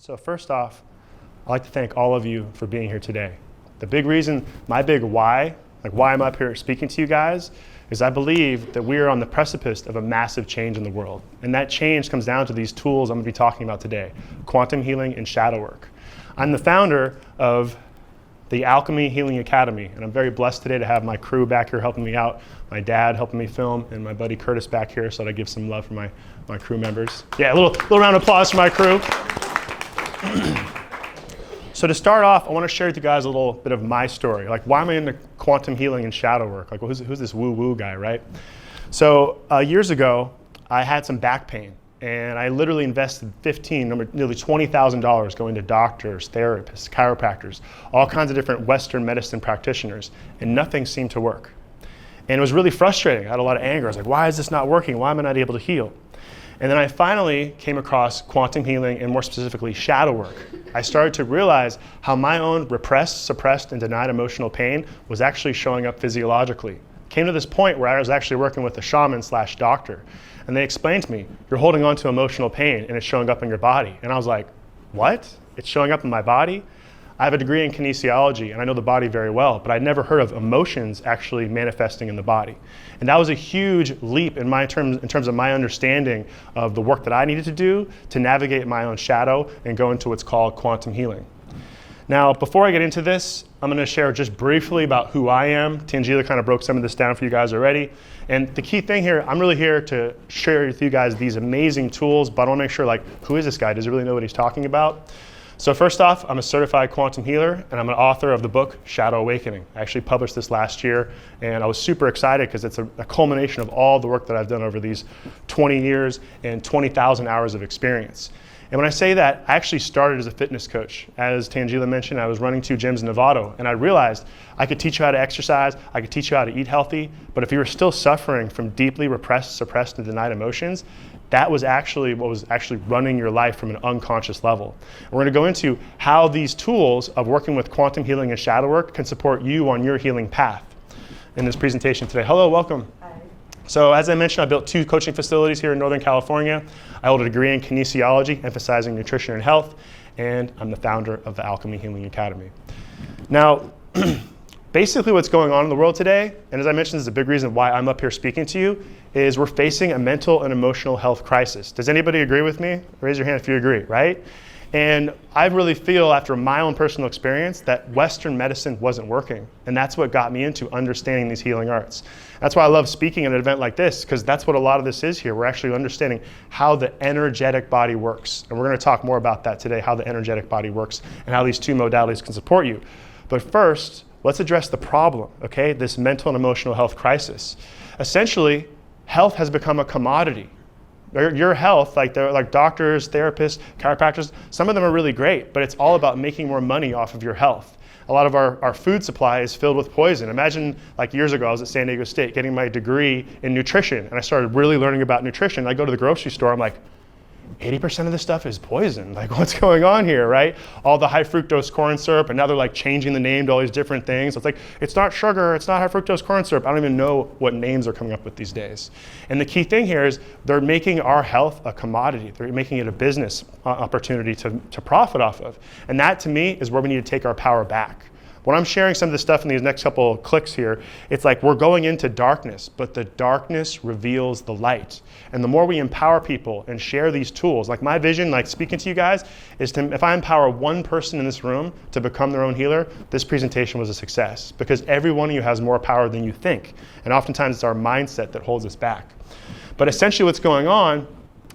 So first off, I'd like to thank all of you for being here today. The big reason, my big why, like why I'm up here speaking to you guys, is I believe that we are on the precipice of a massive change in the world. And that change comes down to these tools I'm going to be talking about today, quantum healing and shadow work. I'm the founder of the Alchemy Healing Academy, and I'm very blessed today to have my crew back here helping me out, my dad helping me film, and my buddy Curtis back here, so that I give some love for my crew members. Yeah, a little round of applause for my crew. So to start off, I want to share with you guys a little bit of my story. Like, why am I into quantum healing and shadow work? Like, well, who's this woo-woo guy, right? So years ago, I had some back pain, and I literally invested nearly $20,000 going to doctors, therapists, chiropractors, all kinds of different Western medicine practitioners, and nothing seemed to work. And it was really frustrating. I had a lot of anger. I was like, why is this not working? Why am I not able to heal? And then I finally came across quantum healing and more specifically shadow work. I started to realize how my own repressed, suppressed, and denied emotional pain was actually showing up physiologically. Came to this point where I was actually working with a shaman/doctor, and they explained to me, you're holding on to emotional pain and it's showing up in your body. And I was like, what? It's showing up in my body? I have a degree in kinesiology and I know the body very well, but I'd never heard of emotions actually manifesting in the body. And that was a huge leap in terms of my understanding of the work that I needed to do to navigate my own shadow and go into what's called quantum healing. Now, before I get into this, I'm going to share just briefly about who I am. Tangela kind of broke some of this down for you guys already. And the key thing here, I'm really here to share with you guys these amazing tools, but I want to make sure, like, who is this guy? Does he really know what he's talking about? So first off, I'm a certified quantum healer, and I'm an author of the book, Shadow Awakening. I actually published this last year, and I was super excited because it's a culmination of all the work that I've done over these 20 years and 20,000 hours of experience. And when I say that, I actually started as a fitness coach. As Tangela mentioned, I was running 2 gyms in Novato, and I realized I could teach you how to exercise, I could teach you how to eat healthy, but if you were still suffering from deeply repressed, suppressed, and denied emotions, that was actually what was actually running your life from an unconscious level. And we're going to go into how these tools of working with quantum healing and shadow work can support you on your healing path in this presentation today. Hello, welcome. Hi. So as I mentioned, I built 2 coaching facilities here in Northern California. I hold a degree in kinesiology, emphasizing nutrition and health, and I'm the founder of the Alchemy Healing Academy. Now, basically what's going on in the world today, and as I mentioned, this is a big reason why I'm up here speaking to you, is we're facing a mental and emotional health crisis. Does anybody agree with me? Raise your hand if you agree, right? And I really feel, after my own personal experience, that Western medicine wasn't working. And that's what got me into understanding these healing arts. That's why I love speaking at an event like this, because that's what a lot of this is here. We're actually understanding how the energetic body works. And we're going to talk more about that today, how the energetic body works and how these 2 modalities can support you. But first, let's address the problem, okay? This mental and emotional health crisis. Essentially, health has become a commodity. Your health, like doctors, therapists, chiropractors, some of them are really great, but it's all about making more money off of your health. A lot of our food supply is filled with poison. Imagine, like years ago, I was at San Diego State getting my degree in nutrition, and I started really learning about nutrition. I go to the grocery store, I'm like, 80% of this stuff is poison. Like, what's going on here, right? All the high fructose corn syrup, and now they're like changing the name to all these different things. So it's like, it's not sugar, it's not high fructose corn syrup. I don't even know what names are coming up with these days. And the key thing here is they're making our health a commodity. They're making it a business opportunity to profit off of. And that, to me, is where we need to take our power back. When I'm sharing some of this stuff in these next couple of clicks here, it's like we're going into darkness, but the darkness reveals the light. And the more we empower people and share these tools, like my vision, like speaking to you guys, is to, if I empower one person in this room to become their own healer, this presentation was a success, because every one of you has more power than you think. And oftentimes it's our mindset that holds us back. But essentially what's going on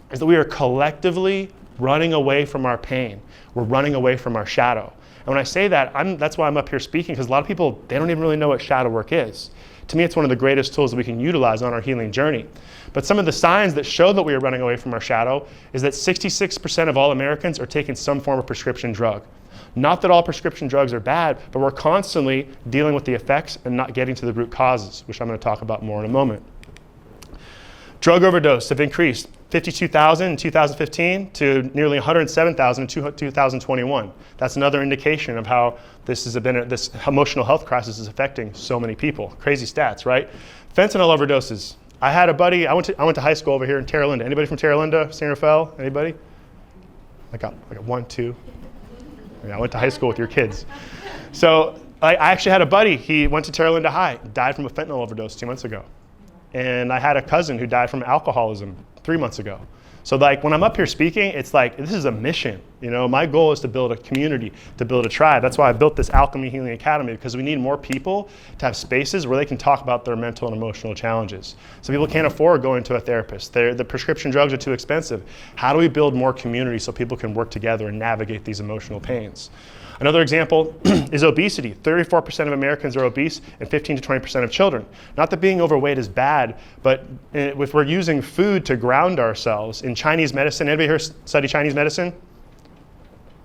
is that we are collectively running away from our pain. We're running away from our shadow. And when I say that, that's why I'm up here speaking, because a lot of people, they don't even really know what shadow work is. To me, it's one of the greatest tools that we can utilize on our healing journey. But some of the signs that show that we are running away from our shadow is that 66% of all Americans are taking some form of prescription drug. Not that all prescription drugs are bad, but we're constantly dealing with the effects and not getting to the root causes, which I'm going to talk about more in a moment. Drug overdose have increased 52,000 in 2015 to nearly 107,000 in 2021. That's another indication of how this emotional health crisis is affecting so many people. Crazy stats, right? Fentanyl overdoses. I had a buddy, I went to high school over here in Terra Linda. Anybody from Terra Linda, San Rafael? Anybody? I got 1, 2. Yeah, I went to high school with your kids. So I actually had a buddy. He went to Terra Linda High, died from a fentanyl overdose 2 months ago. And I had a cousin who died from alcoholism 3 months ago. So like when I'm up here speaking, it's like, this is a mission. You know, my goal is to build a community, to build a tribe. That's why I built this Alchemy Healing Academy, because we need more people to have spaces where they can talk about their mental and emotional challenges. Some people can't afford going to a therapist. The prescription drugs are too expensive. How do we build more community so people can work together and navigate these emotional pains? Another example is obesity. 34% of Americans are obese and 15 to 20% of children. Not that being overweight is bad, but if we're using food to ground ourselves, in Chinese medicine, anybody here study Chinese medicine?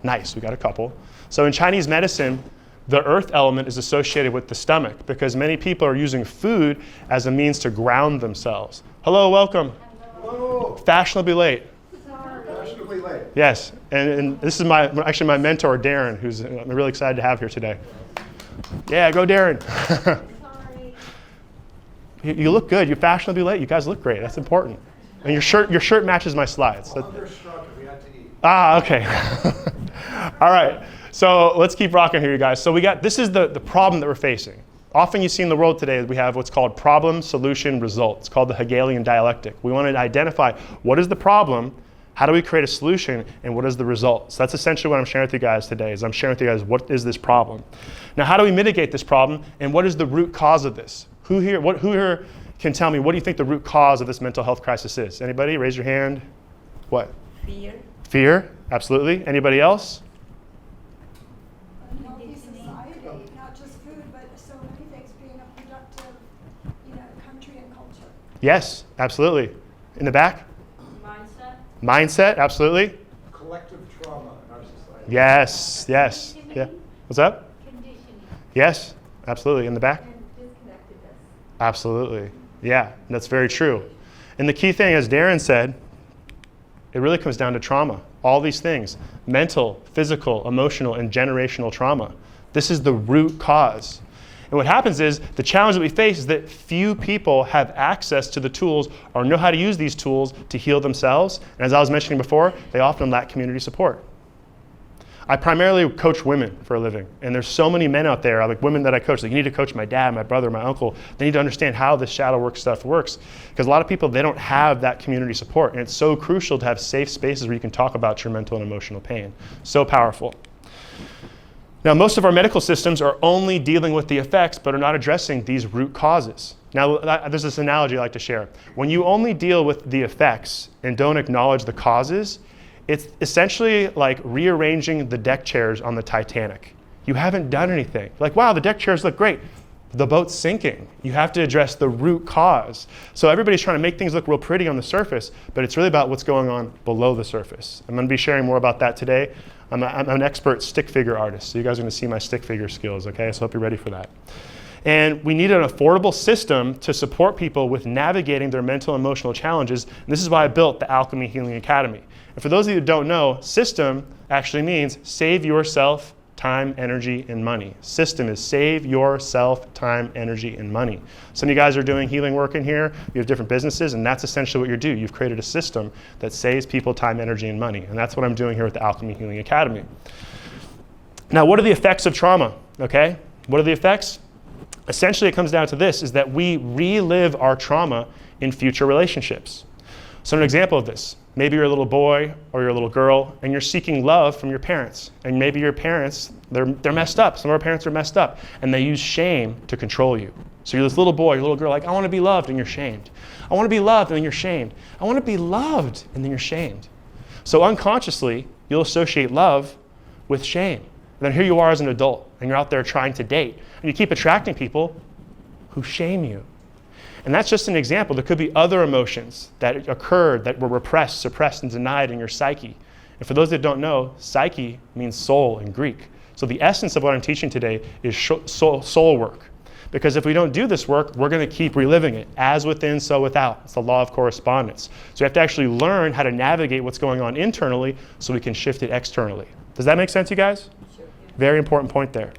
Nice, we got a couple. So in Chinese medicine, the earth element is associated with the stomach because many people are using food as a means to ground themselves. Hello, welcome. Hello. Fashionably late. Fashionably late. Yes, and this is actually my mentor, Darren, who's I'm really excited to have here today. Yeah, go Darren. Sorry. You look good. You're fashionably late. You guys look great. That's important. And your shirt matches my slides. Thunderstruck, we had to eat. Ah, okay. All right. So let's keep rocking here, you guys. So this is the problem that we're facing. Often you see in the world today, we have what's called problem, solution, result. It's called the Hegelian dialectic. We want to identify what is the problem, how do we create a solution, and what is the result? So that's essentially what I'm sharing with you guys today, is I'm sharing with you guys what is this problem. Now, how do we mitigate this problem, and what is the root cause of this? Who here can tell me, what do you think the root cause of this mental health crisis is? Anybody? Raise your hand. What? Fear. Fear, absolutely. Anybody else? Healthy society, not just food, but so many things, being a productive, country and culture. Yes, absolutely. In the back? Mindset. Mindset, absolutely. Collective trauma in our society. Yes, yes. Yeah. What's up? Conditioning. Yes, absolutely. In the back? And disconnectedness. Absolutely. Yeah, that's very true. And the key thing, as Darren said, it really comes down to trauma. All these things, mental, physical, emotional, and generational trauma. This is the root cause. And what happens is, the challenge that we face is that few people have access to the tools or know how to use these tools to heal themselves. And as I was mentioning before, they often lack community support. I primarily coach women for a living. And there's so many men out there, like women that I coach, like you need to coach my dad, my brother, my uncle. They need to understand how this shadow work stuff works. Because a lot of people, they don't have that community support. And it's so crucial to have safe spaces where you can talk about your mental and emotional pain. So powerful. Now, most of our medical systems are only dealing with the effects, but are not addressing these root causes. Now, there's this analogy I like to share. When you only deal with the effects and don't acknowledge the causes, it's essentially like rearranging the deck chairs on the Titanic. You haven't done anything. Like, wow, the deck chairs look great. The boat's sinking. You have to address the root cause. So everybody's trying to make things look real pretty on the surface, but it's really about what's going on below the surface. I'm going to be sharing more about that today. I'm an expert stick figure artist, so you guys are going to see my stick figure skills, okay? So I hope you're ready for that. And we need an affordable system to support people with navigating their mental and emotional challenges. And this is why I built the Alchemy Healing Academy. And for those of you who don't know, system actually means save yourself time, energy, and money. System is save yourself time, energy, and money. Some of you guys are doing healing work in here. You have different businesses, and that's essentially what you do. You've created a system that saves people time, energy, and money. And that's what I'm doing here with the Alchemy Healing Academy. Now, what are the effects of trauma? Okay? What are the effects? Essentially, it comes down to this, is that we relive our trauma in future relationships. So an example of this, maybe you're a little boy or you're a little girl and you're seeking love from your parents. And maybe your parents, they're messed up. Some of our parents are messed up and they use shame to control you. So you're this little boy, you're a little girl, like, I want to be loved, and you're shamed. I want to be loved, and then you're shamed. I want to be loved, and then you're shamed. So unconsciously, you'll associate love with shame. And then here you are as an adult, and you're out there trying to date, and you keep attracting people who shame you. And that's just an example. There could be other emotions that occurred that were repressed, suppressed, and denied in your psyche. And for those that don't know, psyche means soul in Greek. So the essence of what I'm teaching today is soul work. Because if we don't do this work, we're going to keep reliving it. As within, so without. It's the law of correspondence. So we have to actually learn how to navigate what's going on internally so we can shift it externally. Does that make sense, you guys? Sure. Very important point there.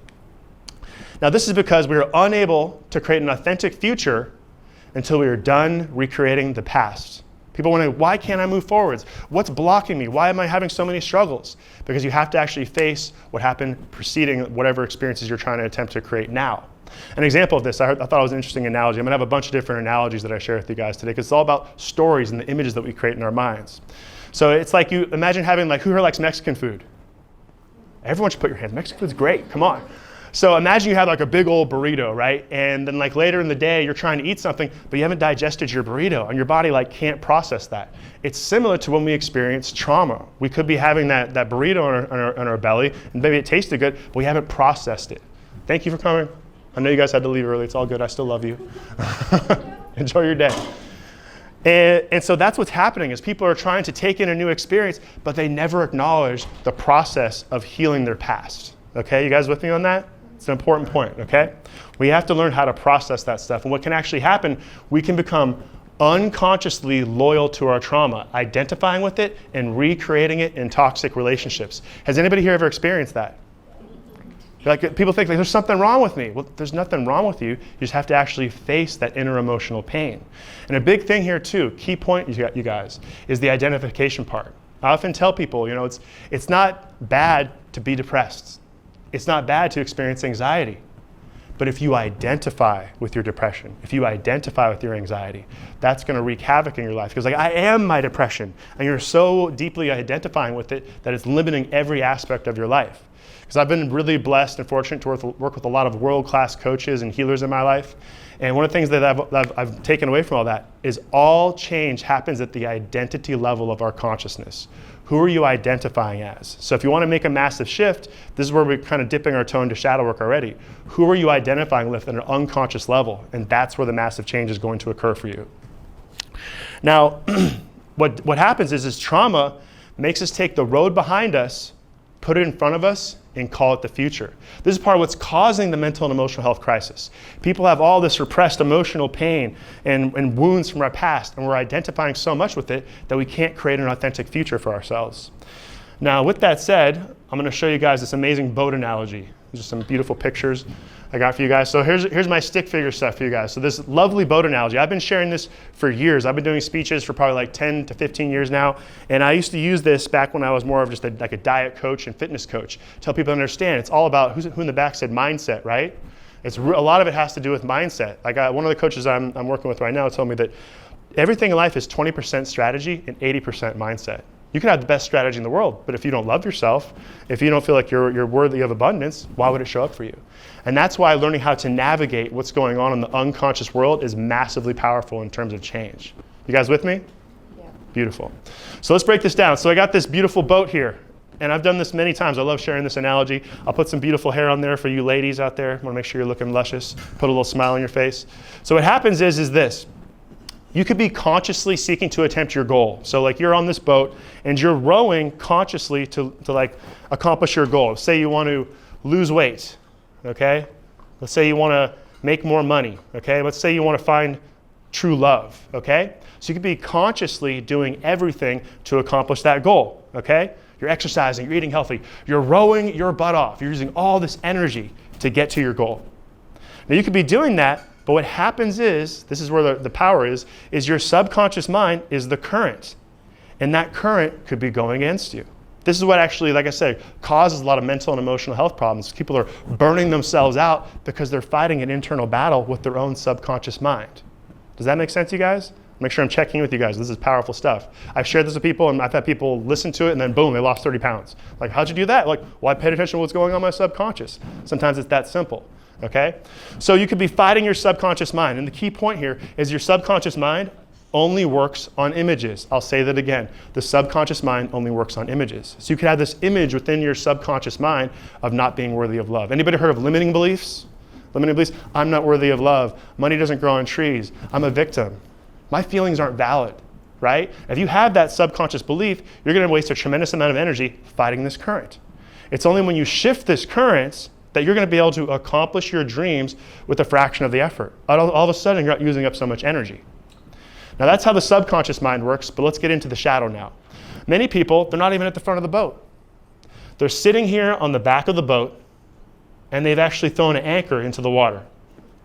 Now, this is because we are unable to create an authentic future until we are done recreating the past. People want to, why can't I move forwards? What's blocking me? Why am I having so many struggles? Because you have to actually face what happened preceding whatever experiences you're trying to attempt to create now. An example of this, I thought it was an interesting analogy. I'm going to have a bunch of different analogies that I share with you guys today because it's all about stories and the images that we create in our minds. So it's like you imagine having, like, who here likes Mexican food? Everyone should put your hands. Mexican food's great. Come on. So imagine you have like a big old burrito, right? And then like later in the day, you're trying to eat something, but you haven't digested your burrito and your body like can't process that. It's similar to when we experience trauma. We could be having that burrito on our belly and maybe it tasted good, but we haven't processed it. Thank you for coming. I know you guys had to leave early. It's all good. I still love you. Enjoy your day. And so that's what's happening is people are trying to take in a new experience, but they never acknowledge the process of healing their past. Okay, you guys with me on that? It's an important point, okay? We have to learn how to process that stuff. And what can actually happen, we can become unconsciously loyal to our trauma, identifying with it and recreating it in toxic relationships. Has anybody here ever experienced that? Like, people think like, there's something wrong with me. Well, there's nothing wrong with you. You just have to actually face that inner emotional pain. And a big thing here too, key point you guys, is the identification part. I often tell people, you know, it's not bad to be depressed. It's not bad to experience anxiety. But if you identify with your depression, if you identify with your anxiety, that's going to wreak havoc in your life. Because like, I am my depression. And you're so deeply identifying with it that it's limiting every aspect of your life. Because I've been really blessed and fortunate to work with a lot of world-class coaches and healers in my life. And one of the things that I've taken away from all that is all change happens at the identity level of our consciousness. Who are you identifying as? So if you want to make a massive shift, this is where we're kind of dipping our toe into shadow work already. Who are you identifying with at an unconscious level? And that's where the massive change is going to occur for you. Now, what happens is trauma makes us take the road behind us, put it in front of us, and call it the future. This is part of what's causing the mental and emotional health crisis. People have all this repressed emotional pain and wounds from our past, and we're identifying so much with it that we can't create an authentic future for ourselves. Now, with that said, I'm going to show you guys this amazing boat analogy. Just some beautiful pictures I got for you guys. So here's my stick figure stuff for you guys. So this lovely boat analogy, I've been sharing this for years. I've been doing speeches for probably like 10 to 15 years now. And I used to use this back when I was more of just like a diet coach and fitness coach. Tell people to understand it's all about who in the back said mindset, right? A lot of it has to do with mindset. Like one of the coaches I'm working with right now told me that everything in life is 20% strategy and 80% mindset. You can have the best strategy in the world, but if you don't love yourself, if you don't feel like you're worthy of abundance, why would it show up for you? And that's why learning how to navigate what's going on in the unconscious world is massively powerful in terms of change. You guys with me? Yeah. Beautiful. So let's break this down. So I got this beautiful boat here, and I've done this many times. I love sharing this analogy. I'll put some beautiful hair on there for you ladies out there. I want to make sure you're looking luscious. Put a little smile on your face. So what happens is this. You could be consciously seeking to attempt your goal. So like you're on this boat and you're rowing consciously to like accomplish your goal. Say you want to lose weight, okay? Let's say you want to make more money, okay? Let's say you want to find true love, okay? So you could be consciously doing everything to accomplish that goal, okay? You're exercising, you're eating healthy, you're rowing your butt off. You're using all this energy to get to your goal. Now you could be doing that, but what happens is, this is where the power is your subconscious mind is the current. And that current could be going against you. This is what actually, like I said, causes a lot of mental and emotional health problems. People are burning themselves out because they're fighting an internal battle with their own subconscious mind. Does that make sense, you guys? Make sure I'm checking in with you guys. This is powerful stuff. I've shared this with people, and I've had people listen to it, and then boom, they lost 30 pounds. Like, how'd you do that? Like, well, I paid attention to what's going on in my subconscious. Sometimes it's that simple. Okay? So you could be fighting your subconscious mind. And the key point here is your subconscious mind only works on images. I'll say that again. The subconscious mind only works on images. So you could have this image within your subconscious mind of not being worthy of love. Anybody heard of limiting beliefs? Limiting beliefs? I'm not worthy of love. Money doesn't grow on trees. I'm a victim. My feelings aren't valid, right? If you have that subconscious belief, you're going to waste a tremendous amount of energy fighting this current. It's only when you shift this current that you're going to be able to accomplish your dreams with a fraction of the effort. All of a sudden, you're not using up so much energy. Now, that's how the subconscious mind works, but let's get into the shadow now. Many people, they're not even at the front of the boat. They're sitting here on the back of the boat, and they've actually thrown an anchor into the water.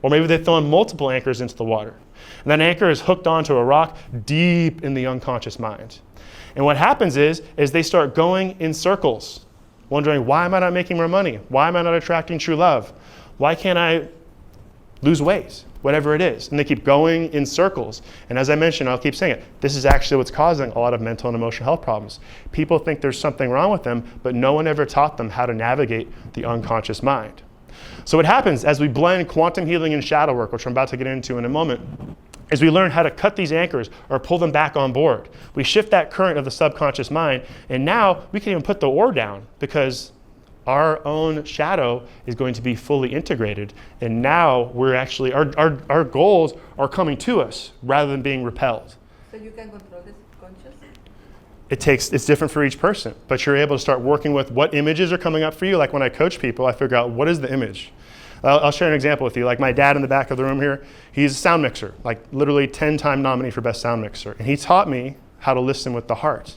Or maybe they've thrown multiple anchors into the water. And that anchor is hooked onto a rock deep in the unconscious mind. And what happens is they start going in circles, wondering, why am I not making more money? Why am I not attracting true love? Why can't I lose weight? Whatever it is. And they keep going in circles. And as I mentioned, I'll keep saying it, this is actually what's causing a lot of mental and emotional health problems. People think there's something wrong with them, but no one ever taught them how to navigate the unconscious mind. So what happens as we blend quantum healing and shadow work, which I'm about to get into in a moment, is we learn how to cut these anchors or pull them back on board. We shift that current of the subconscious mind, and now we can even put the oar down because our own shadow is going to be fully integrated. And now we're actually, our goals are coming to us rather than being repelled. So you can control this conscious? It's different for each person, but you're able to start working with what images are coming up for you. Like when I coach people, I figure out what is the image. I'll share an example with you. Like my dad in the back of the room here, he's a sound mixer, like literally 10-time nominee for best sound mixer. And he taught me how to listen with the heart.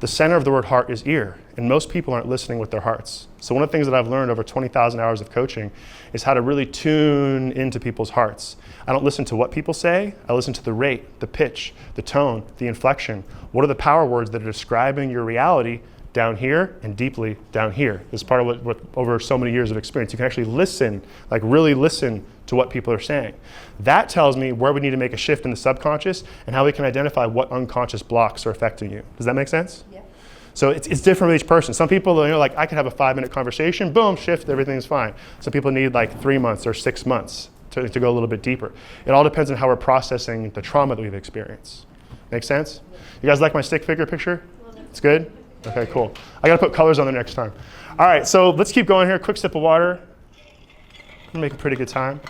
The center of the word heart is ear, and most people aren't listening with their hearts. So one of the things that I've learned over 20,000 hours of coaching is how to really tune into people's hearts. I don't listen to what people say, I listen to the rate, the pitch, the tone, the inflection. What are the power words that are describing your reality down here and deeply down here? This is part of what over so many years of experience. You can actually listen, like really listen to what people are saying. That tells me where we need to make a shift in the subconscious and how we can identify what unconscious blocks are affecting you. Does that make sense? Yeah. So it's different with each person. Some people, like I could have a 5-minute conversation, boom, shift, everything's fine. Some people need like 3 months or 6 months to go a little bit deeper. It all depends on how we're processing the trauma that we've experienced. Make sense? You guys like my stick figure picture? It's good? Okay, cool. I gotta put colors on there next time. All right, so let's keep going here. Quick sip of water. I'm gonna make a pretty good time.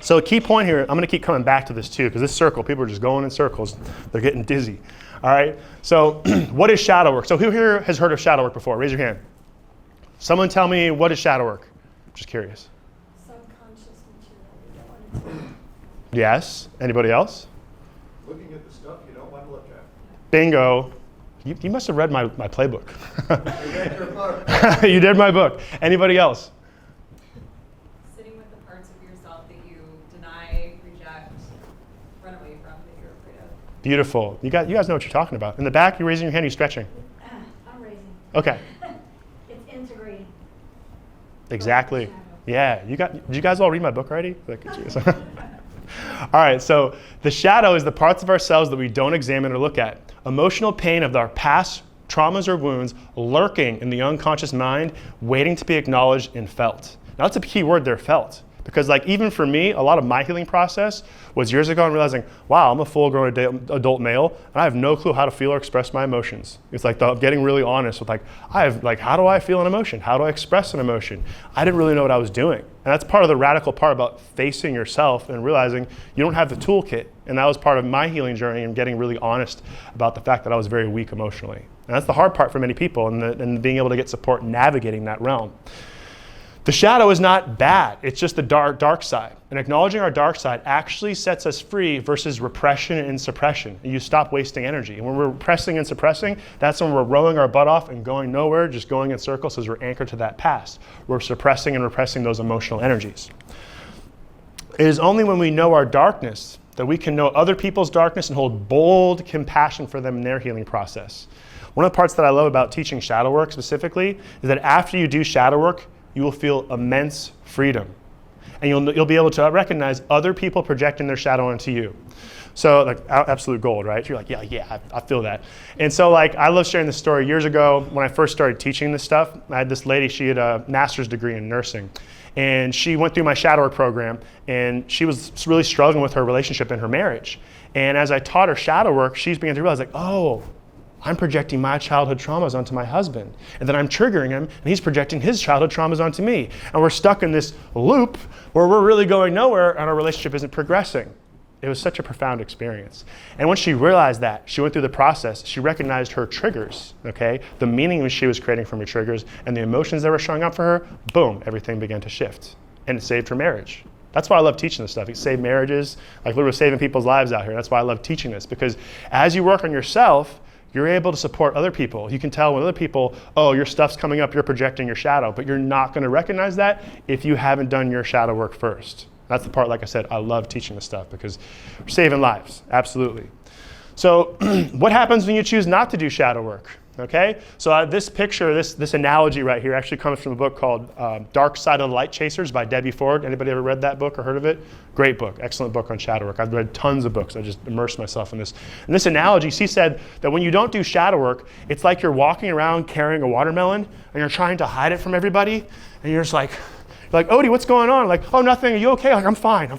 So a key point here, I'm gonna keep coming back to this too, because this circle, people are just going in circles. They're getting dizzy. All right, so what is shadow work? So who here has heard of shadow work before? Raise your hand. Someone tell me, what is shadow work? Just curious. Subconscious material you don't want to. Yes, anybody else? Looking at the stuff you don't want to look at. Bingo. You must have read my playbook. I read your book. You did my book. Anybody else? Sitting with the parts of yourself that you deny, reject, run away from, that you're afraid of. Beautiful. You guys know what you're talking about. In the back, you're raising your hand, you're stretching. I'm raising. Okay. It's integrating. Exactly. Yeah. Did you guys all read my book already? Like, all right, so the shadow is the parts of ourselves that we don't examine or look at. Emotional pain of our past traumas or wounds lurking in the unconscious mind, waiting to be acknowledged and felt. Now that's a key word there, felt. Because like even for me, a lot of my healing process was years ago and realizing, wow, I'm a full-grown adult male and I have no clue how to feel or express my emotions. It's like getting really honest with how do I feel an emotion? How do I express an emotion? I didn't really know what I was doing. And that's part of the radical part about facing yourself and realizing you don't have the toolkit. And that was part of my healing journey and getting really honest about the fact that I was very weak emotionally. And that's the hard part for many people and being able to get support navigating that realm. The shadow is not bad, it's just the dark side. And acknowledging our dark side actually sets us free versus repression and suppression. You stop wasting energy. And when we're repressing and suppressing, that's when we're rowing our butt off and going nowhere, just going in circles because we're anchored to that past. We're suppressing and repressing those emotional energies. It is only when we know our darkness that we can know other people's darkness and hold bold compassion for them in their healing process. One of the parts that I love about teaching shadow work specifically is that after you do shadow work, you will feel immense freedom. And you'll be able to recognize other people projecting their shadow onto you. So like absolute gold, right? You're like, yeah, I feel that. And so like, I love sharing this story. Years ago, when I first started teaching this stuff, I had this lady, she had a master's degree in nursing. And she went through my shadow work program and she was really struggling with her relationship and her marriage. And as I taught her shadow work, she began to realize like, oh, I'm projecting my childhood traumas onto my husband. And then I'm triggering him, and he's projecting his childhood traumas onto me. And we're stuck in this loop where we're really going nowhere and our relationship isn't progressing. It was such a profound experience. And once she realized that, she went through the process, she recognized her triggers, okay? The meaning she was creating from her triggers and the emotions that were showing up for her, boom, everything began to shift. And it saved her marriage. That's why I love teaching this stuff. It saved marriages, like literally saving people's lives out here. That's why I love teaching this, because as you work on yourself, You're able to support other people. You can tell when other people, oh, your stuff's coming up, you're projecting your shadow, but you're not going to recognize that if you haven't done your shadow work first. That's the part, like I said, I love teaching this stuff because we're saving lives, absolutely. So what happens when you choose not to do shadow work? Okay, so this picture, this analogy right here actually comes from a book called Dark Side of the Light Chasers by Debbie Ford. Anybody ever read that book or heard of it? Great book, excellent book on shadow work. I've read tons of books. I just immersed myself in this. And this analogy, she said that when you don't do shadow work, it's like you're walking around carrying a watermelon and you're trying to hide it from everybody, and you're just like, Odie, what's going on? Like, oh, nothing. Are you okay? Like, I'm fine.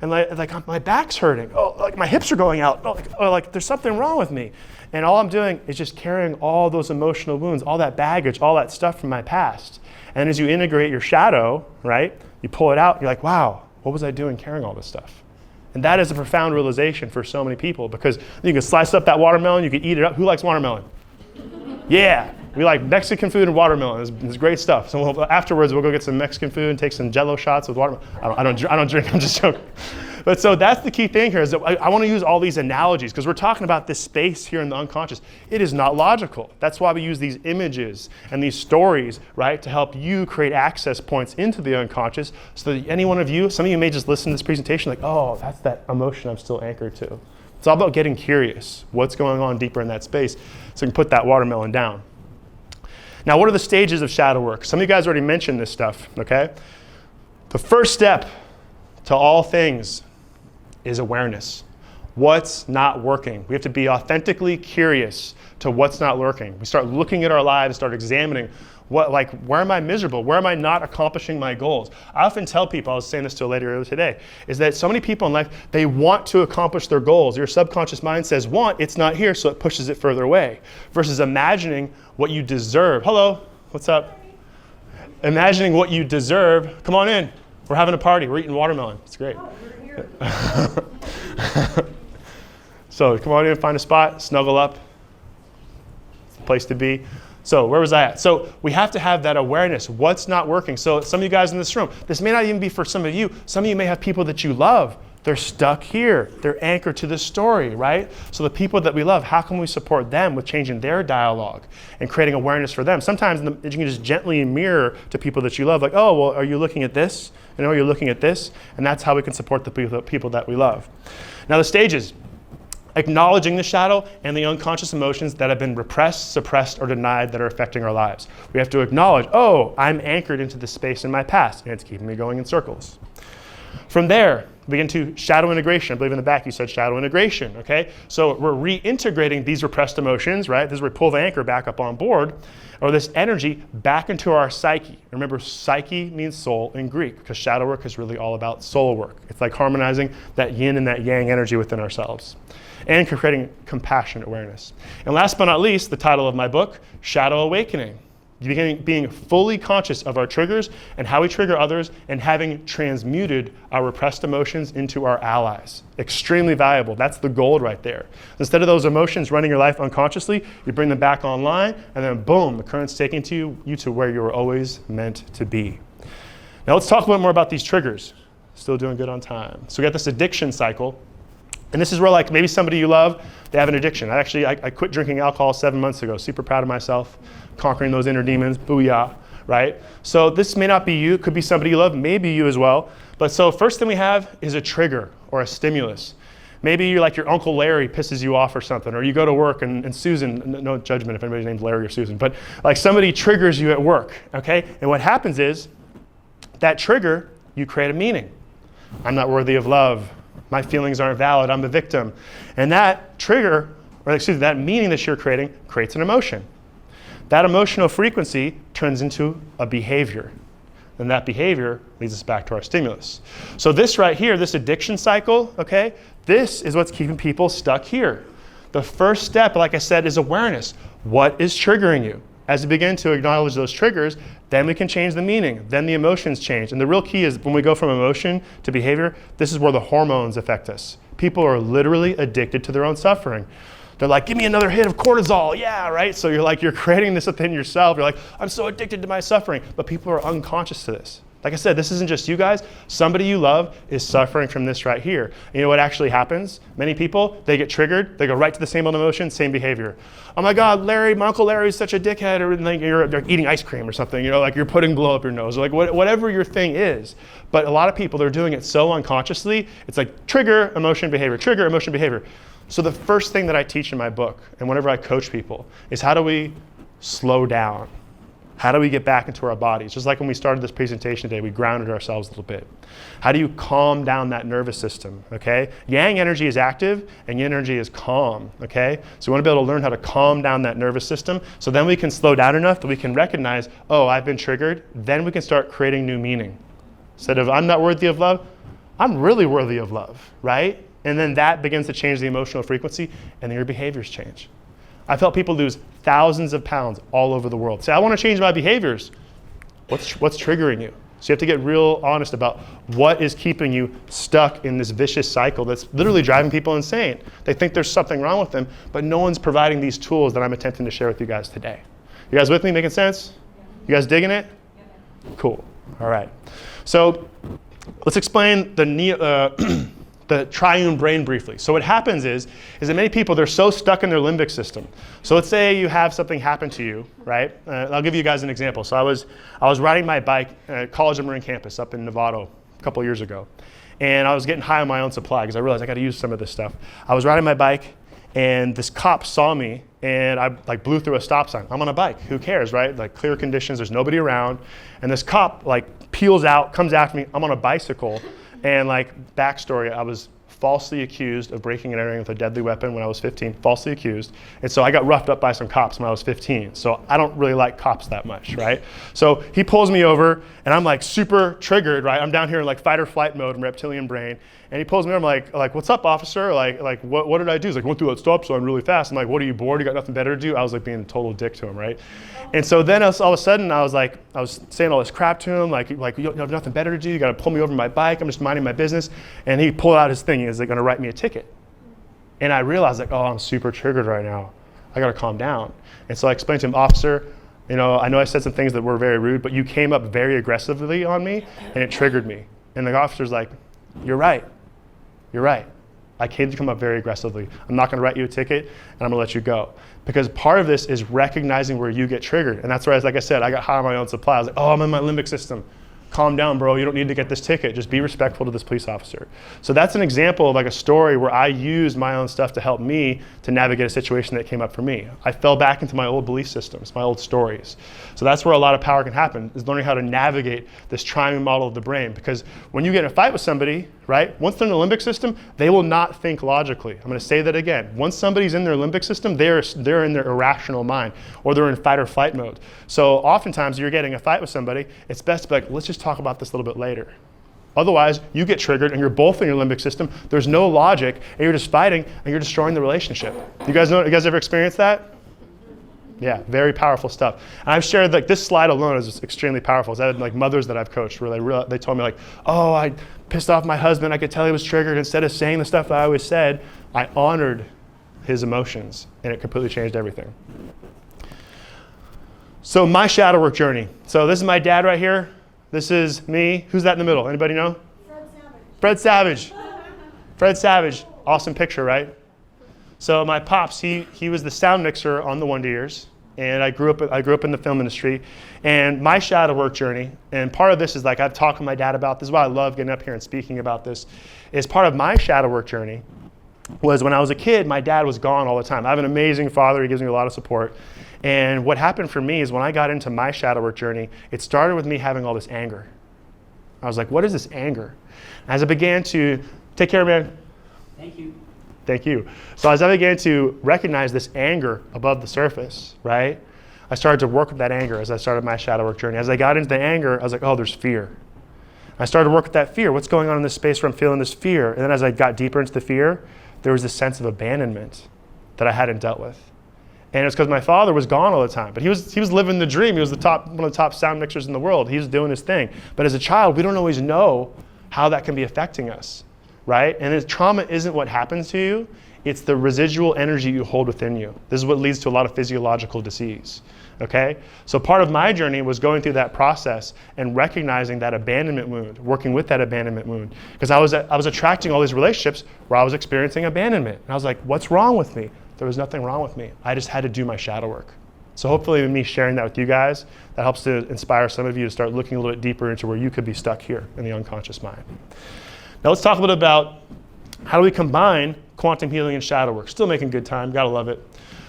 And like my back's hurting. Oh, like my hips are going out. Oh, like there's something wrong with me. And all I'm doing is just carrying all those emotional wounds, all that baggage, all that stuff from my past. And as you integrate your shadow, right, you pull it out, you're like, wow, what was I doing carrying all this stuff? And that is a profound realization for so many people, because you can slice up that watermelon, you can eat it up. Who likes watermelon? Yeah, we like Mexican food and watermelon. It's great stuff. So afterwards, we'll go get some Mexican food and take some Jell-O shots with watermelon. I don't drink. I'm just joking. But so that's the key thing here, is that I want to use all these analogies because we're talking about this space here in the unconscious. It is not logical. That's why we use these images and these stories, right, to help you create access points into the unconscious, so that any one of you, some of you may just listen to this presentation like, oh, that's that emotion I'm still anchored to. It's all about getting curious. What's going on deeper in that space so you can put that watermelon down. Now, what are the stages of shadow work? Some of you guys already mentioned this stuff, okay? The first step to all things is awareness. What's not working? We have to be authentically curious to what's not working. We start looking at our lives, start examining where am I miserable? Where am I not accomplishing my goals? I often tell people, I was saying this to a lady earlier today, is that so many people in life, they want to accomplish their goals. Your subconscious mind says want, it's not here, so it pushes it further away. Versus imagining what you deserve. Hello, what's up? Imagining what you deserve. Come on in. We're having a party. We're eating watermelon. It's great. So come on in, find a spot, snuggle up. It's the place to be. So where was I at? So we have to have that awareness. What's not working? So some of you guys in this room, this may not even be for some of you. Some of you may have people that you love. They're stuck here. They're anchored to this story, right? So the people that we love, how can we support them with changing their dialogue and creating awareness for them? Sometimes you can just gently mirror to people that you love, like, oh, well, are you looking at this? You know, you're looking at this. And that's how we can support the people that we love. Now the stages. Acknowledging the shadow and the unconscious emotions that have been repressed, suppressed, or denied that are affecting our lives. We have to acknowledge, oh, I'm anchored into this space in my past, and it's keeping me going in circles. From there, begin to shadow integration. I believe in the back you said shadow integration, okay? So we're reintegrating these repressed emotions, right? This is where we pull the anchor back up on board, or this energy back into our psyche. Remember, psyche means soul in Greek, because shadow work is really all about soul work. It's like harmonizing that yin and that yang energy within ourselves, and creating compassionate awareness. And last but not least, the title of my book, Shadow Awakening. Being fully conscious of our triggers and how we trigger others, and having transmuted our repressed emotions into our allies. Extremely valuable. That's the gold right there. Instead of those emotions running your life unconsciously, you bring them back online, and then boom, the current's taking you to where you were always meant to be. Now let's talk a little more about these triggers. Still doing good on time. So we got this addiction cycle. And this is where, like, maybe somebody you love, they have an addiction. I quit drinking alcohol 7 months ago. Super proud of myself, conquering those inner demons. Booyah, right? So this may not be you. It could be somebody you love. Maybe you as well. But so first thing we have is a trigger or a stimulus. Maybe you're like your Uncle Larry pisses you off or something, or you go to work and Susan, no judgment if anybody's named Larry or Susan, but like somebody triggers you at work, okay? And what happens is that trigger, you create a meaning. I'm not worthy of love. My feelings aren't valid, I'm the victim. And that trigger, that meaning that you're creating, creates an emotion. That emotional frequency turns into a behavior. And that behavior leads us back to our stimulus. So this right here, this addiction cycle, okay, this is what's keeping people stuck here. The first step, like I said, is awareness. What is triggering you? As we begin to acknowledge those triggers, then we can change the meaning. Then the emotions change. And the real key is when we go from emotion to behavior, this is where the hormones affect us. People are literally addicted to their own suffering. They're like, give me another hit of cortisol. Yeah, right? So you're creating this within yourself. You're like, I'm so addicted to my suffering. But people are unconscious to this. Like I said, this isn't just you guys. Somebody you love is suffering from this right here. You know what actually happens? Many people, they get triggered. They go right to the same old emotion, same behavior. Oh my God, Larry, my Uncle Larry's such a dickhead, or like you're eating ice cream or something, you know, like you're putting blow up your nose, or like whatever your thing is. But a lot of people, they're doing it so unconsciously. It's like trigger, emotion, behavior, trigger, emotion, behavior. So the first thing that I teach in my book, and whenever I coach people, is how do we slow down? How do we get back into our bodies? Just like when we started this presentation today, we grounded ourselves a little bit. How do you calm down that nervous system, okay? Yang energy is active and yin energy is calm, okay? So we want to be able to learn how to calm down that nervous system so then we can slow down enough that we can recognize, oh, I've been triggered. Then we can start creating new meaning. Instead of I'm not worthy of love, I'm really worthy of love, right? And then that begins to change the emotional frequency and then your behaviors change. I've helped people lose thousands of pounds all over the world. Say, I want to change my behaviors. What's triggering you? So you have to get real honest about what is keeping you stuck in this vicious cycle that's literally driving people insane. They think there's something wrong with them, but no one's providing these tools that I'm attempting to share with you guys today. You guys with me? Making sense? You guys digging it? Cool. All right. So let's explain the triune brain briefly. So what happens is that many people, they're so stuck in their limbic system. So let's say you have something happen to you, right? I'll give you guys an example. So I was riding my bike at College of Marin campus up in Novato a couple years ago. And I was getting high on my own supply because I realized I got to use some of this stuff. I was riding my bike and this cop saw me and I like blew through a stop sign. I'm on a bike, who cares, right? Like clear conditions, there's nobody around. And this cop like peels out, comes after me. I'm on a bicycle. And like backstory, I was falsely accused of breaking and entering with a deadly weapon when I was 15, falsely accused. And so I got roughed up by some cops when I was 15. So I don't really like cops that much, right? So he pulls me over and I'm like super triggered, right? I'm down here in like fight or flight mode in reptilian brain. And he pulls me over, I'm like, what's up, officer? Like what did I do? He's like, went through that stop sign really fast. I'm like, what are you, bored? You got nothing better to do? I was like being a total dick to him, right? And so then all of a sudden I was saying all this crap to him, like you have nothing better to do. You got to pull me over my bike. I'm just minding my business. And he pulled out his thing. He's like going to write me a ticket. And I realized like, oh, I'm super triggered right now. I got to calm down. And so I explained to him, officer, I know I said some things that were very rude, but you came up very aggressively on me and it triggered me. And the officer's like, you're right. You're right. I came to come up very aggressively. I'm not going to write you a ticket, and I'm going to let you go. Because part of this is recognizing where you get triggered. And that's where, like I said, I got high on my own supply. I was like, oh, I'm in my limbic system. Calm down, bro. You don't need to get this ticket. Just be respectful to this police officer. So that's an example of like a story where I used my own stuff to help me to navigate a situation that came up for me. I fell back into my old belief systems, my old stories. So that's where a lot of power can happen, is learning how to navigate this triune model of the brain. Because when you get in a fight with somebody, right, once they're in the limbic system, they will not think logically. I'm going to say that again. Once somebody's in their limbic system, they're in their irrational mind, or they're in fight or flight mode. So oftentimes you're getting a fight with somebody, it's best to be like, let's just talk about this a little bit later. Otherwise, you get triggered and you're both in your limbic system, there's no logic, and you're just fighting and you're destroying the relationship. You guys ever experienced that? Yeah, very powerful stuff. And I've shared like this slide alone is extremely powerful. I had like mothers that I've coached where they told me like, oh, I pissed off my husband. I could tell he was triggered. Instead of saying the stuff I always said, I honored his emotions and it completely changed everything. So my shadow work journey. So this is my dad right here. This is me. Who's that in the middle? Anybody know? Fred Savage. Fred Savage. Awesome picture, right? So my pops, he was the sound mixer on the Wonder Years, and I grew up in the film industry. And my shadow work journey, and part of this is like I've talked with my dad about this. Is why I love getting up here and speaking about this. Is part of my shadow work journey was when I was a kid, my dad was gone all the time. I have an amazing father. He gives me a lot of support. And what happened for me is when I got into my shadow work journey, it started with me having all this anger. I was like, what is this anger? As I began to take care of man. Thank you. Thank you. So as I began to recognize this anger above the surface, right? I started to work with that anger as I started my shadow work journey. As I got into the anger, I was like, oh, there's fear. I started to work with that fear. What's going on in this space where I'm feeling this fear? And then as I got deeper into the fear, there was this sense of abandonment that I hadn't dealt with. And it was because my father was gone all the time. But he was living the dream. He was one of the top sound mixers in the world. He was doing his thing. But as a child, we don't always know how that can be affecting us. Right? And trauma isn't what happens to you, it's the residual energy you hold within you. This is what leads to a lot of physiological disease. okay? So part of my journey was going through that process and recognizing that abandonment wound, working with that abandonment wound. Because I was attracting all these relationships where I was experiencing abandonment. And I was like, what's wrong with me? There was nothing wrong with me. I just had to do my shadow work. So hopefully with me sharing that with you guys, that helps to inspire some of you to start looking a little bit deeper into where you could be stuck here in the unconscious mind. Now let's talk a little bit about how do we combine quantum healing and shadow work. Still making good time, gotta love it.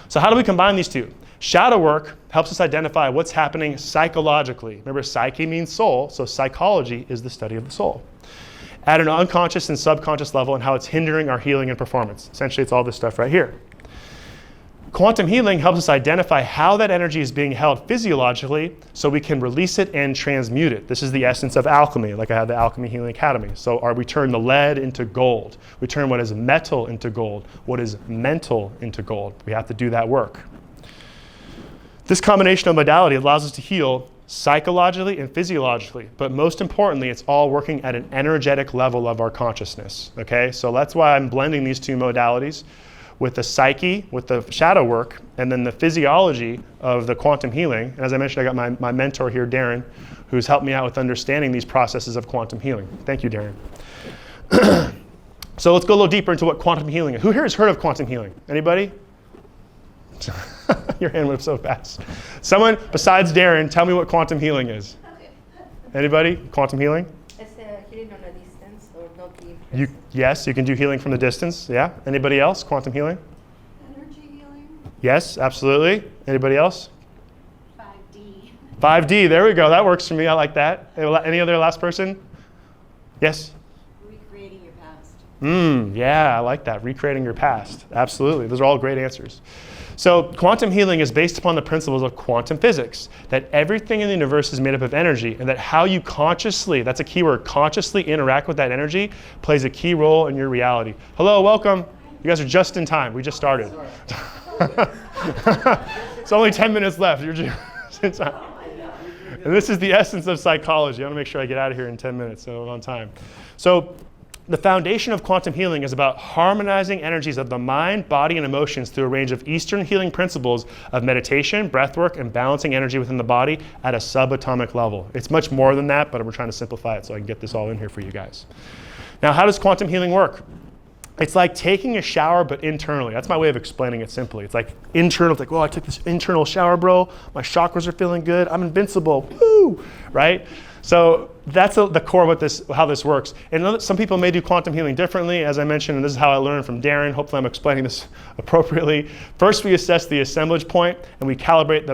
So how do we combine these two? Shadow work helps us identify what's happening psychologically. Remember, psyche means soul, so psychology is the study of the soul. At an unconscious and subconscious level and how it's hindering our healing and performance. Essentially, it's all this stuff right here. Quantum healing helps us identify how that energy is being held physiologically so we can release it and transmute it. This is the essence of alchemy, like I have the Alchemy Healing Academy. So we turn the lead into gold. We turn what is metal into gold, what is mental into gold. We have to do that work. This combination of modality allows us to heal psychologically and physiologically, but most importantly, it's all working at an energetic level of our consciousness, okay? So that's why I'm blending these two modalities with the psyche, with the shadow work, and then the physiology of the quantum healing. And as I mentioned, I got my mentor here, Darren, who's helped me out with understanding these processes of quantum healing. Thank you, Darren. So let's go a little deeper into what quantum healing is. Who here has heard of quantum healing? Anybody? Your hand went up so fast. Someone besides Darren, tell me what quantum healing is. Anybody? Quantum healing? It's healing on a distance or not being You, yes, you can do healing from the distance. Yeah. Anybody else? Quantum healing? Energy healing. Yes, absolutely. Anybody else? 5D. 5D. There we go. That works for me. I like that. Any other last person? Yes. Recreating your past. Yeah, I like that. Recreating your past. Absolutely. Those are all great answers. So quantum healing is based upon the principles of quantum physics, that everything in the universe is made up of energy, and that how you consciously, that's a key word, consciously interact with that energy plays a key role in your reality. Hello, welcome. You guys are just in time. We just started. It's only 10 minutes left. You're just in time. And this is the essence of psychology. I want to make sure I get out of here in 10 minutes, so I'm on time. So the foundation of quantum healing is about harmonizing energies of the mind, body, and emotions through a range of Eastern healing principles of meditation, breathwork, and balancing energy within the body at a subatomic level. It's much more than that, but we're trying to simplify it so I can get this all in here for you guys. Now, how does quantum healing work? It's like taking a shower, but internally. That's my way of explaining it simply. It's like internal. It's like, oh, I took this internal shower, bro. My chakras are feeling good. I'm invincible. Woo! Right? So that's the core of how this works. And some people may do quantum healing differently, as I mentioned, and this is how I learned from Darren. Hopefully I'm explaining this appropriately. First, we assess the assemblage point, and we calibrate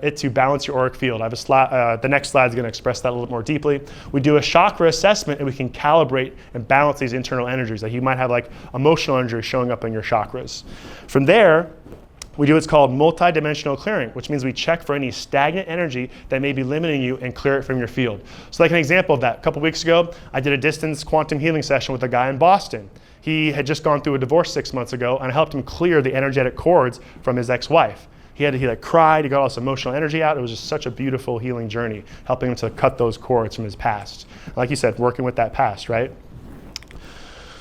it to balance your auric field. I have a slide. The next slide is going to express that a little bit more deeply. We do a chakra assessment, and we can calibrate and balance these internal energies. Like you might have like emotional energy showing up in your chakras. From there, we do what's called multi-dimensional clearing, which means we check for any stagnant energy that may be limiting you and clear it from your field. So like an example of that, a couple weeks ago, I did a distance quantum healing session with a guy in Boston. He had just gone through a divorce 6 months ago, and I helped him clear the energetic cords from his ex-wife. He cried, he got all this emotional energy out. It was just such a beautiful healing journey, helping him to cut those cords from his past. Like you said, working with that past, right?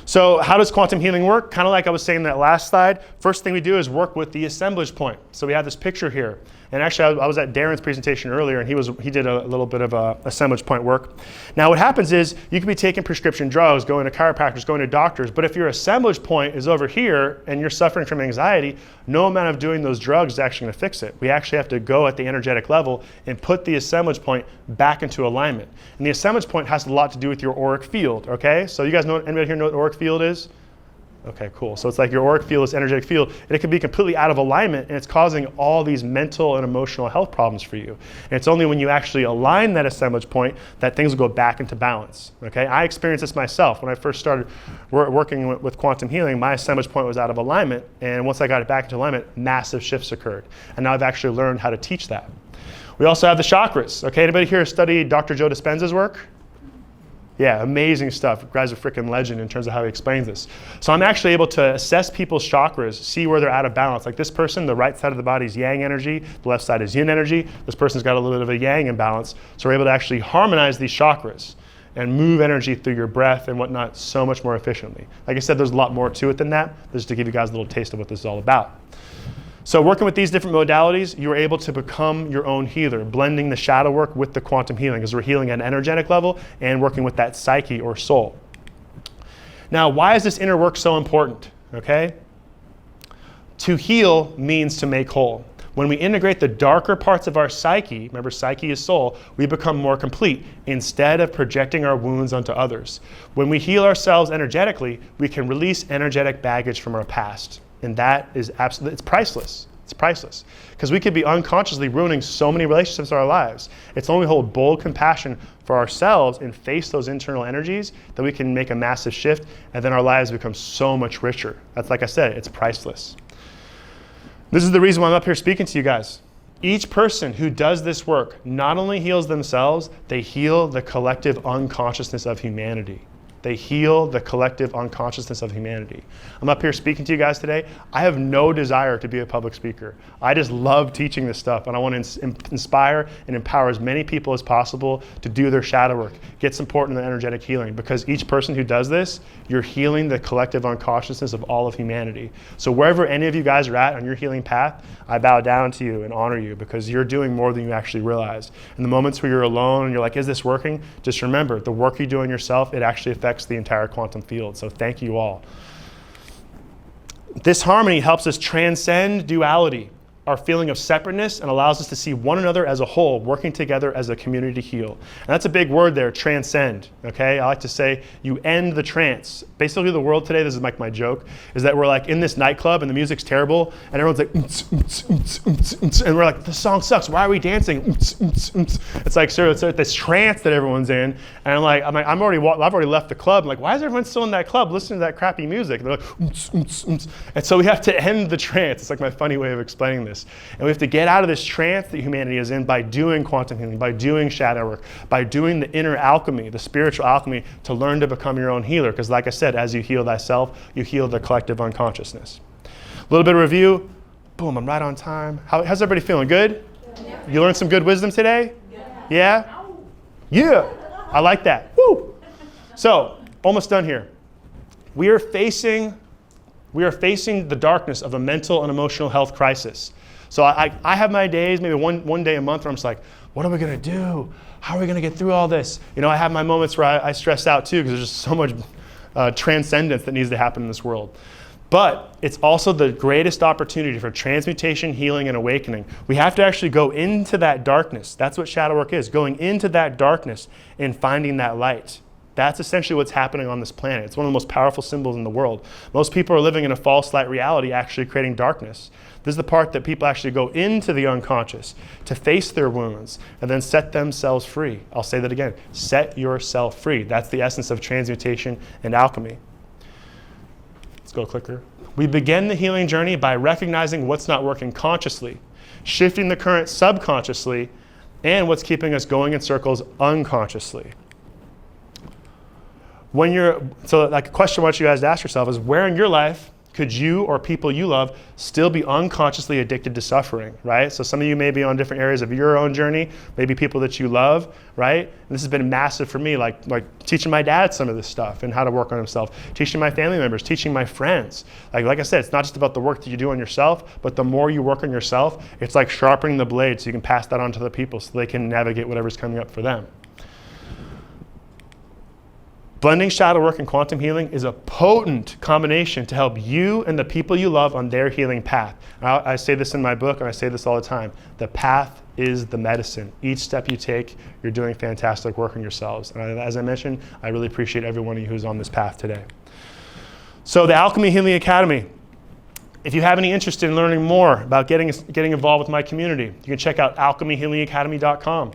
So how does quantum healing work? Kind of like I was saying in that last slide, first thing we do is work with the assemblage point. So we have this picture here. And actually, I was at Darren's presentation earlier, and he did a little bit of assemblage point work. Now, what happens is you can be taking prescription drugs, going to chiropractors, going to doctors, but if your assemblage point is over here and you're suffering from anxiety, no amount of doing those drugs is actually going to fix it. We actually have to go at the energetic level and put the assemblage point back into alignment. And the assemblage point has a lot to do with your auric field, okay? So you guys anybody here know what auric field is? Okay, cool. So it's like your auric field, this energetic field, and it can be completely out of alignment, and it's causing all these mental and emotional health problems for you. And it's only when you actually align that assemblage point that things will go back into balance. Okay, I experienced this myself. When I first started working with quantum healing, my assemblage point was out of alignment, and once I got it back into alignment, massive shifts occurred. And now I've actually learned how to teach that. We also have the chakras. Okay, anybody here study Dr. Joe Dispenza's work? Yeah, amazing stuff. The guy's a freaking legend in terms of how he explains this. So I'm actually able to assess people's chakras, see where they're out of balance. Like this person, the right side of the body is yang energy, the left side is yin energy. This person's got a little bit of a yang imbalance. So we're able to actually harmonize these chakras and move energy through your breath and whatnot so much more efficiently. Like I said, there's a lot more to it than that. Just to give you guys a little taste of what this is all about. So working with these different modalities, you are able to become your own healer, blending the shadow work with the quantum healing, because we're healing at an energetic level and working with that psyche or soul. Now, why is this inner work so important? Okay? To heal means to make whole. When we integrate the darker parts of our psyche, remember psyche is soul, we become more complete instead of projecting our wounds onto others. When we heal ourselves energetically, we can release energetic baggage from our past. And that is absolutely, it's priceless. It's priceless. Because we could be unconsciously ruining so many relationships in our lives. It's when we hold bold compassion for ourselves and face those internal energies that we can make a massive shift, and then our lives become so much richer. That's, like I said, it's priceless. This is the reason why I'm up here speaking to you guys. Each person who does this work not only heals themselves, they heal the collective unconsciousness of humanity. They heal the collective unconsciousness of humanity. I'm up here speaking to you guys today. I have no desire to be a public speaker. I just love teaching this stuff, and I want to inspire and empower as many people as possible to do their shadow work, get support in the energetic healing, because each person who does this, you're healing the collective unconsciousness of all of humanity. So wherever any of you guys are at on your healing path, I bow down to you and honor you, because you're doing more than you actually realize. In the moments where you're alone and you're like, is this working? Just remember, the work you do on yourself, it actually affects the entire quantum field. So thank you all. This harmony helps us transcend duality, our feeling of separateness, and allows us to see one another as a whole, working together as a community to heal. And that's a big word there, transcend, okay? I like to say you end the trance. Basically the world today, this is like my joke, is that we're like in this nightclub and the music's terrible and everyone's like, and we're like, the song sucks, why are we dancing? It's like, sir, it's this trance that everyone's in. And I've already left the club. I'm like, why is everyone still in that club listening to that crappy music? And they're like, and so we have to end the trance. It's like my funny way of explaining this. And we have to get out of this trance that humanity is in by doing quantum healing, by doing shadow work, by doing the inner alchemy, the spiritual alchemy, to learn to become your own healer. Because like I said, as you heal thyself, you heal the collective unconsciousness. A little bit of review. Boom, I'm right on time. How's everybody feeling? Good? Yeah. You learned some good wisdom today? Yeah? Yeah. I like that. Woo! So, almost done here. We are facing the darkness of a mental and emotional health crisis. So I have my days, maybe one day a month, where I'm just like, what are we going to do? How are we going to get through all this? You know, I have my moments where I stress out too, because there's just so much transcendence that needs to happen in this world. But it's also the greatest opportunity for transmutation, healing, and awakening. We have to actually go into that darkness. That's what shadow work is, going into that darkness and finding that light. That's essentially what's happening on this planet. It's one of the most powerful symbols in the world. Most people are living in a false light reality, actually creating darkness. This is the part that people actually go into the unconscious to face their wounds and then set themselves free. I'll say that again. Set yourself free. That's the essence of transmutation and alchemy. Let's go clicker. We begin the healing journey by recognizing what's not working consciously, shifting the current subconsciously, and what's keeping us going in circles unconsciously. So like a question I want you guys to ask yourself is, where in your life could you or people you love still be unconsciously addicted to suffering, right? So some of you may be on different areas of your own journey, maybe people that you love, right? And this has been massive for me, like teaching my dad some of this stuff and how to work on himself, teaching my family members, teaching my friends. Like I said, it's not just about the work that you do on yourself, but the more you work on yourself, it's like sharpening the blade so you can pass that on to the people so they can navigate whatever's coming up for them. Blending shadow work and quantum healing is a potent combination to help you and the people you love on their healing path. I say this in my book, and I say this all the time. The path is the medicine. Each step you take, you're doing fantastic work on yourselves. And as I mentioned, I really appreciate every one of you who's on this path today. So the Alchemy Healing Academy. If you have any interest in learning more about getting involved with my community, you can check out alchemyhealingacademy.com.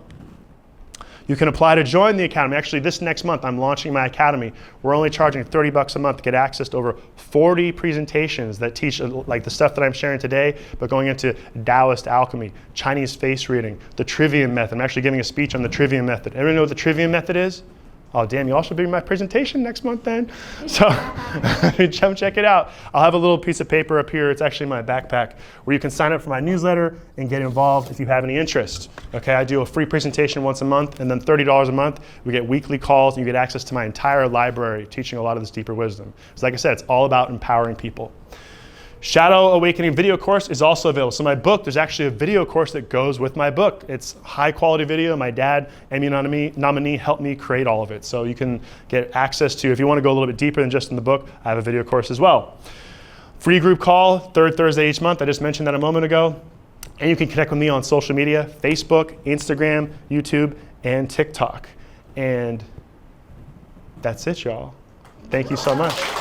You can apply to join the academy. Actually, this next month, I'm launching my academy. We're only charging $30 a month to get access to over 40 presentations that teach like the stuff that I'm sharing today, but going into Taoist alchemy, Chinese face reading, the trivium method. I'm actually giving a speech on the trivium method. Everyone know what the trivium method is? Oh, damn, you all should be in my presentation next month then. So come check it out. I'll have a little piece of paper up here. It's actually my backpack where you can sign up for my newsletter and get involved if you have any interest. Okay, I do a free presentation once a month, and then $30 a month. We get weekly calls, and you get access to my entire library teaching a lot of this deeper wisdom. So like I said, it's all about empowering people. Shadow Awakening video course is also available. So my book, there's actually a video course that goes with my book. It's high quality video. My dad, Emmy nominee, helped me create all of it. So you can get access to, if you want to go a little bit deeper than just in the book, I have a video course as well. Free group call, third Thursday each month. I just mentioned that a moment ago. And you can connect with me on social media, Facebook, Instagram, YouTube, and TikTok. And that's it, y'all. Thank you so much.